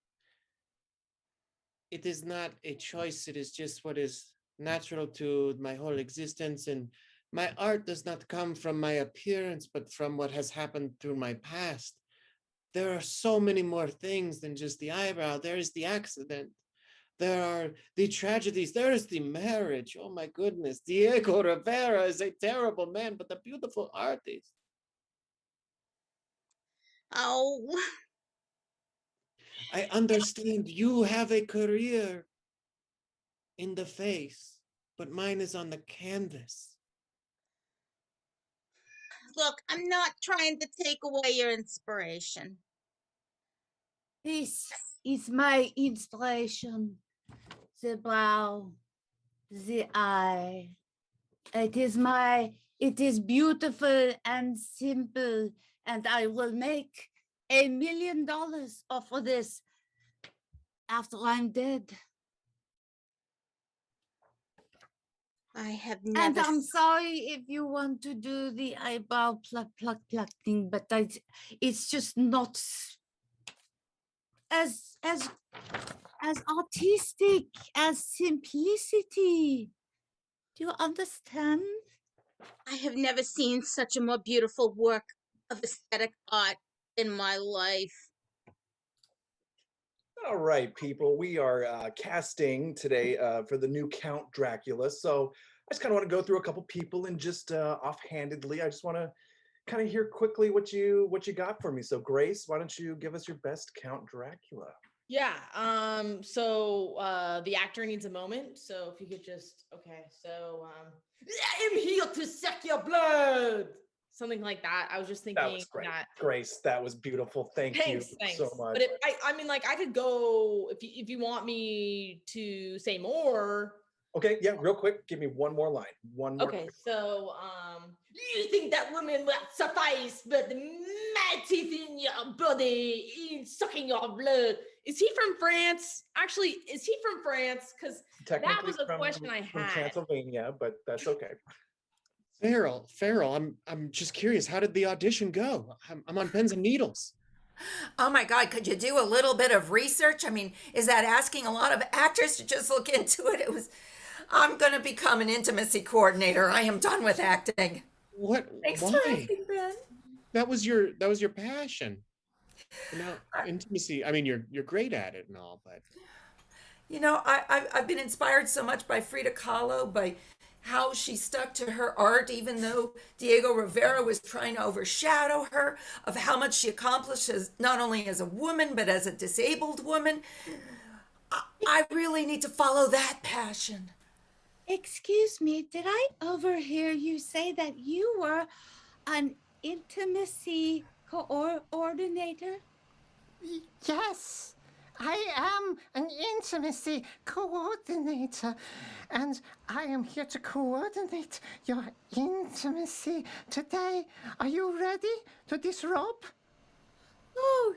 It is not a choice. It is just what is natural to my whole existence. And my art does not come from my appearance, but from what has happened through my past. There are so many more things than just the eyebrow. There is the accident. There are the tragedies. There is the marriage. Oh my goodness. Diego Rivera is a terrible man, but a beautiful artist. Oh. I understand you have a career in the face, but mine is on the canvas. Look, I'm not trying to take away your inspiration. this is my inspiration. The brow, the eye. It is beautiful and simple, and I will make $1 million off of this after I'm dead. I have And never. I'm sorry if you want to do the eyebrow pluck thing, but it's just not as artistic as simplicity. Do you understand? I have never seen such a more beautiful work of aesthetic art in my life. All right, people, we are casting today for the new Count Dracula. So I just kind of want to go through a couple people and just offhandedly, I just want to kind of hear quickly what you got for me. So Grace, why don't you give us your best Count Dracula? Yeah. So the actor needs a moment. So if you could just I am here to suck your blood. Something like that. I was just thinking That was great. that. Grace, that was beautiful. Thanks so much. But I mean, like, I could go if you want me to say more. Okay, yeah, real quick, give me one more line. One more. Okay, so you think that woman will suffice, but my teeth in your body, in sucking your blood. Is he from France? Actually, is he from France? Because that was a question I from had. Transylvania, but that's okay. Faryl, I'm just curious. How did the audition go? I'm on pins and needles. Oh my God, could you do a little bit of research? I mean, is that asking a lot of actors to just look into it? I'm going to become an intimacy coordinator. I am done with acting. What? Thanks for Why? asking, Ben. That was your passion. Intimacy. I mean, you're great at it and all, but You know, I've been inspired so much by Frida Kahlo, by how she stuck to her art, even though Diego Rivera was trying to overshadow her, of how much she accomplished as not only as a woman, but as a disabled woman. I really need to follow that passion. Excuse me, did I overhear you say that you were an intimacy coordinator? Yes, I am an intimacy coordinator, and I am here to coordinate your intimacy today. Are you ready to disrobe? Oh,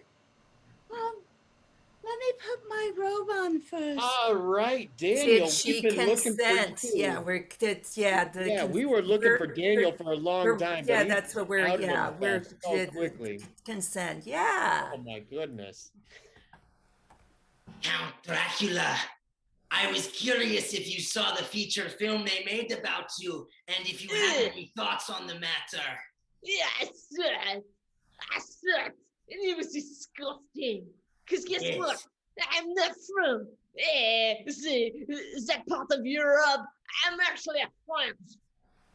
let me put my robe on first. All right, Daniel. Did We've she been looking for consent? you. Yeah, We were looking for Daniel for a long time, but he's that's what we're, out of yeah, we're, himself so quickly. consent, yeah. Oh my goodness. Count Dracula. I was curious if you saw the feature film they made about you and if you had any thoughts on the matter. Yes, I saw it. And it was disgusting. Because guess Yes. what? I'm not from that part of Europe. I'm actually a French.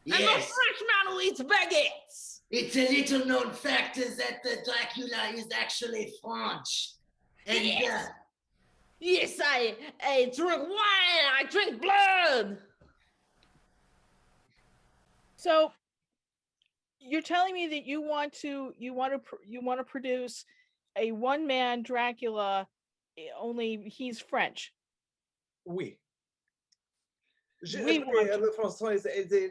I'm a Yes. Frenchman who eats baguettes. It's a little known fact is that the Dracula is actually French. And Yes. Yes, I drink wine. I drink blood. So you're telling me that you want to produce a one-man Dracula, only he's French. Oui. We want to. Le français, anglais,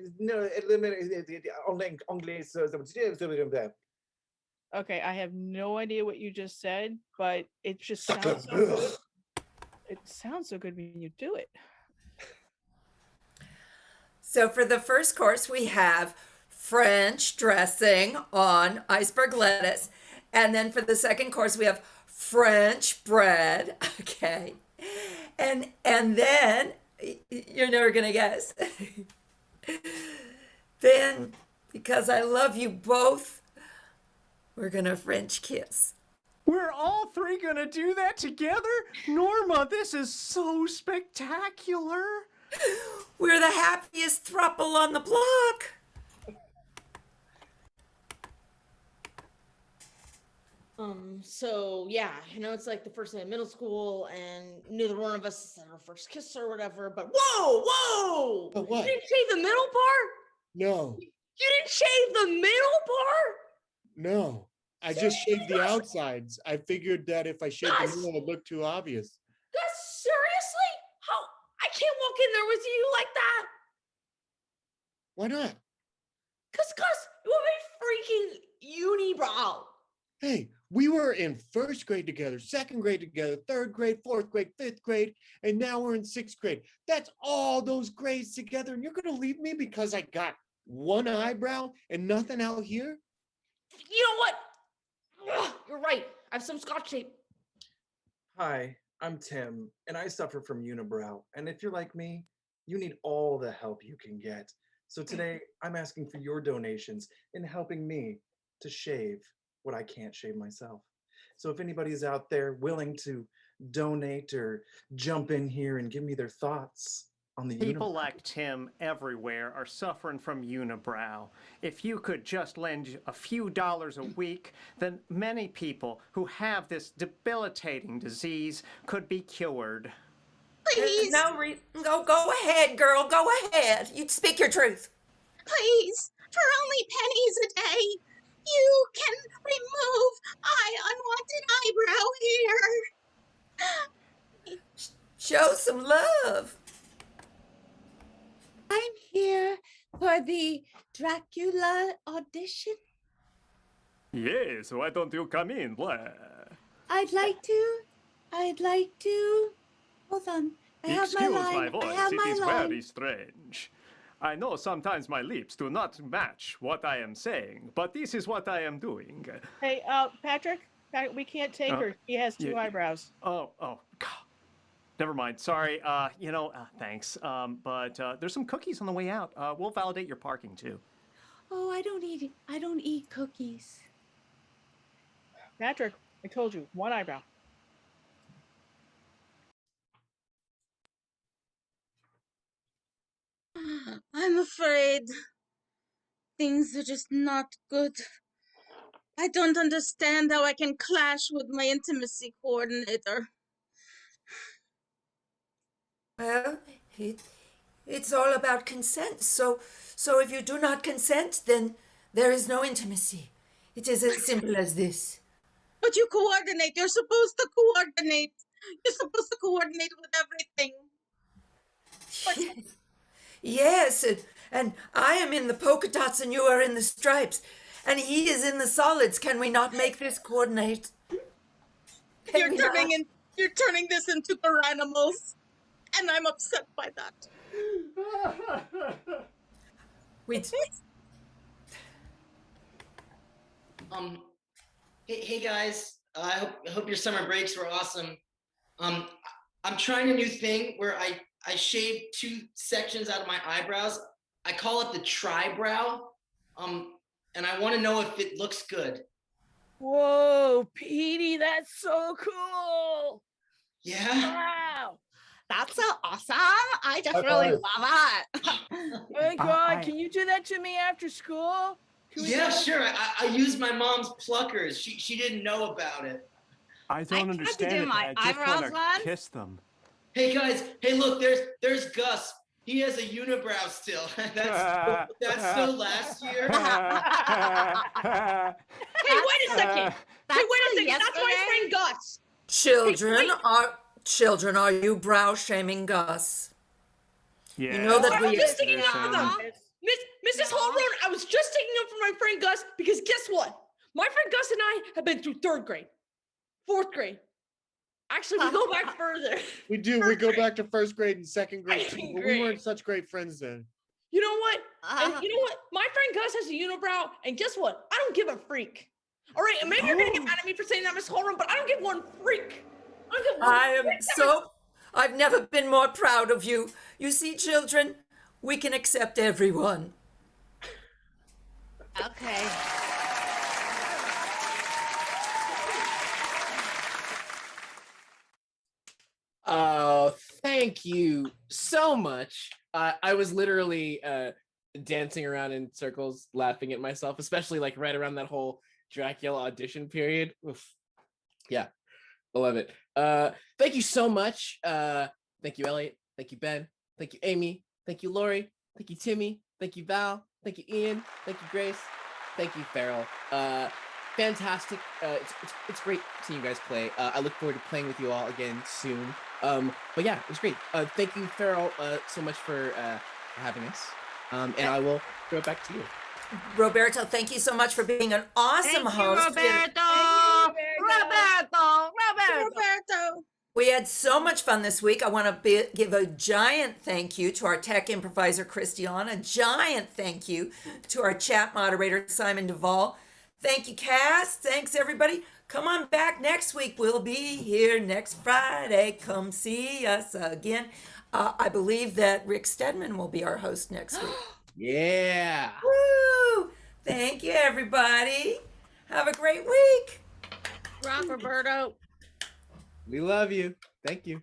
Okay, I have no idea what you just said, but it just sounds so good. It sounds so good when you do it. So for the first course, we have French dressing on iceberg lettuce. And then for the second course, we have French bread. Okay. And then you're never going to guess. Then, because I love you both, we're going to French kiss. We're all three gonna do that together? Norma, this is so spectacular. We're the happiest throuple on the block. So yeah, it's like the first day of middle school, and neither one of us had our first kiss or whatever. But whoa! But what? You didn't shave the middle part? No, You didn't shave the middle part? no. I just shaved the outsides. I figured that if I shaved the middle, it would look too obvious. Gus, seriously? How? I can't walk in there with you like that. Why not? Cause Gus, you have a freaking unibrow. Hey, we were in first grade together, second grade together, third grade, fourth grade, fifth grade, and now we're in sixth grade. That's all those grades together, and you're gonna leave me because I got one eyebrow and nothing out here? You know what? Ugh, you're right. I have some scotch tape. Hi, I'm Tim, and I suffer from unibrow. And if you're like me, you need all the help you can get. So today, I'm asking for your donations in helping me to shave what I can't shave myself. So if anybody's out there willing to donate or jump in here and give me their thoughts on the People unibrow. like Tim everywhere are suffering from unibrow. If you could just lend a few dollars a week, then many people who have this debilitating disease could be cured. Please. Go ahead, girl. Go ahead. You speak your truth. Please, for only pennies a day, you can remove unwanted eyebrow hair. Show some love. I'm here for the Dracula audition. Yes, why don't you come in? I'd like to. Hold on. I have my Excuse line. my voice, I have it my is line. very strange. I know sometimes my lips do not match what I am saying, but this is what I am doing. Hey, Patrick, we can't take her. She has two eyebrows. Oh, God. Never mind. Sorry. Thanks. But there's some cookies on the way out. We'll validate your parking too. Oh, I don't eat cookies. Patrick, I told you, one eyebrow. I'm afraid things are just not good. I don't understand how I can clash with my intimacy coordinator. Well, it's all about consent. So if you do not consent, then there is no intimacy. It is as simple as this. But you coordinate. You're supposed to coordinate. You're supposed to coordinate with everything. Yes, and I am in the polka dots and you are in the stripes. And he is in the solids. Can we not make this coordinate? You're turning this into Garanimals, and I'm upset by that. Hey guys, I hope your summer breaks were awesome. I'm trying a new thing where I shave 2 sections out of my eyebrows. I call it the tri-brow. And I want to know if it looks good. Whoa, Petey, that's so cool. Yeah. Wow. That's so awesome. I just really love it. Oh God, can you do that to me after school? Can we Yeah, do that? sure. I used my mom's pluckers. She didn't know about it. I don't understand it. I just want to kiss them. Hey guys, hey look, there's Gus. He has a unibrow still. that's still last year. Hey, wait a second. That's my friend Gus. Children, are you brow shaming Gus? Yeah. You know that I was we just taking up for them. Mrs. Holbrook, I was just taking up for my friend Gus because guess what? My friend Gus and I have been through 3rd grade, 4th grade. Actually, we go back further. We do. We go back to 1st grade and 2nd grade too, but we grade. weren't such great friends then. You know what? And you know what? My friend Gus has a unibrow, and guess what? I don't give a freak. All right, and maybe you're gonna get mad at me for saying that, Miss Holbrook, but I don't give one freak. I don't give one I am freak. I've never been more proud of you. You see, children, we can accept everyone. Okay. Oh, thank you so much. I was literally dancing around in circles, laughing at myself, especially like right around that whole Dracula audition period. Oof. Yeah, I love it. Thank you so much. Thank you, Elliot. Thank you, Ben. Thank you, Amy. Thank you, Lori. Thank you, Timmy. Thank you, Val. Thank you, Ian. Thank you, Grace. Thank you, Faryl. Fantastic. It's great seeing you guys play. I look forward to playing with you all again soon. But yeah, it was great. Thank you, Faryl, so much for having us. And I will throw it back to you. Roberto, thank you so much for being an awesome host. Roberto. We had so much fun this week. I want to give a giant thank you to our tech improviser, Christiane. A giant thank you to our chat moderator, Simon Duvall. Thank you, cast. Thanks, everybody. Come on back next week. We'll be here next Friday. Come see us again. I believe that Rick Stedman will be our host next week. Yeah. Woo! Thank you, everybody. Have a great week. Rock, Roberto. We love you. Thank you.